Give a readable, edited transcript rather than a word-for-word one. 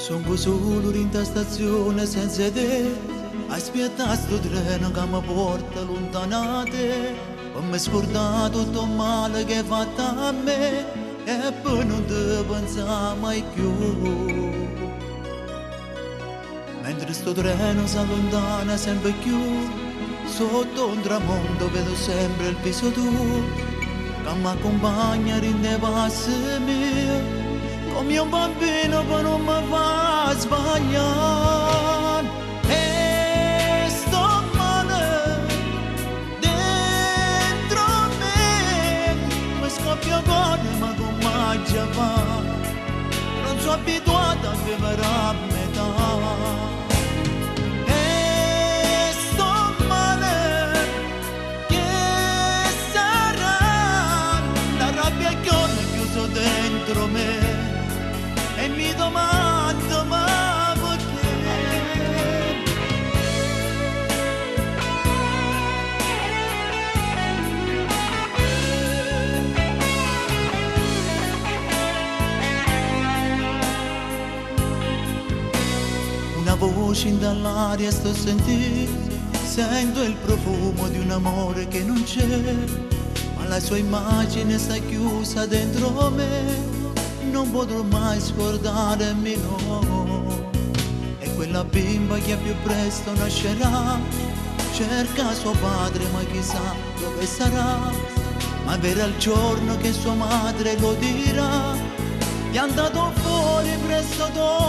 Sono solo in sta stazione senza te, aspetta sto treno che mi porta lontanate, per mi scordare tutto il male che hai fatto a me e poi non ti pensare mai più. Mentre sto treno si allontana sempre più, sotto un tramonto vedo sempre il viso tuo, che mi accompagna rinde passi miei. Come un bambino che non mi fa sbagliare e sto male dentro me, mi scoppia cuore ma come già fa, non sono abituata a vivere a metà e sto male, che sarà la rabbia che ho chiuso dentro me e mi domando ma perché. Una voce dall'aria sto sentendo, sento il profumo di un amore che non c'è, ma la sua immagine sta chiusa dentro me. Non potrò mai scordarmi, no. E quella bimba che più presto nascerà, cerca suo padre ma chissà dove sarà, ma verrà il giorno che sua madre lo dirà, è andato fuori presto dopo